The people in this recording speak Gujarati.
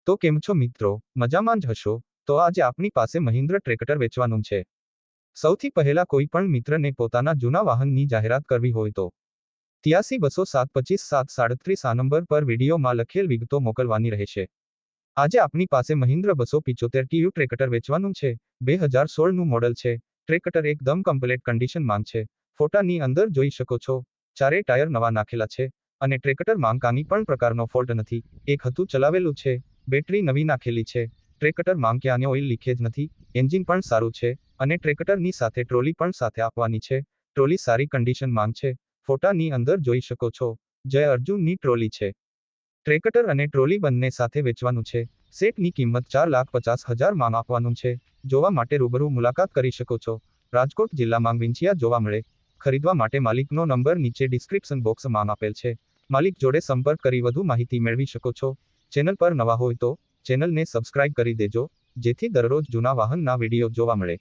તો કેમ છો મિત્રો, મજામાં જ હશો? તો આજે આપણી પાસે મહિન્દ્રા ટ્રેક્ટર વેચવાનું છે. સૌથી પહેલા કોઈ પણ મિત્રને પોતાના જૂના વાહનની જાહેરાત કરવી હોય તો 83 207 25 737 આ નંબર પર વિડીયોમાં લખેલ વિગતો મોકલવાની રહેશે. આજે આપણી પાસે મહિન્દ્રા 275 TU ટ્રેક્ટર વેચવાનું છે. 2016નું મોડલ છે. ટ્રેક્ટર એકદમ કમ્પ્લીટ કન્ડિશનમાં છે. ફોટાની અંદર જોઈ શકો છો, ચારે ટાયર નવા નાખેલા છે અને ટ્રેક્ટરમાં કાંઈ પણ પ્રકારનો ફોલ્ટ નથી. એક હતું ચલાવેલું છે, બેટરી નવી નાખેલી છે. ટ્રેક્ટરમાં ક્યાંય ઓઇલ લીકેજ નથી, એન્જિન પણ સારું છે અને ટ્રેક્ટરની સાથે ટ્રોલી પણ સાથે આપવાની છે. ટ્રોલી સારી કન્ડિશનમાં છે. ફોટાની અંદર જોઈ શકો છો, જય અર્જુનની ટ્રોલી છે. ટ્રેક્ટર અને ટ્રોલી બંને સાથે વેચવાનું છે. સેટની કિંમત 4,50,000 આપવાનું છે. જોવા માટે રૂબરૂ મુલાકાત કરી શકો છો. રાજકોટ જિલ્લામાં વિંછિયા જોવા મળે. ખરીદવા માટે માલિકનો નંબર નીચે ડિસ્ક્રિપ્શન બોક્સમાં આપેલ છે. માલિક જોડે સંપર્ક કરી વધુ માહિતી મેળવી શકો છો. ચેનલ પર નવા હોય તો ચેનલને સબસ્ક્રાઇબ કરી દેજો, જેથી દરરોજ જૂના વાહનના વિડીયો જોવા મળે.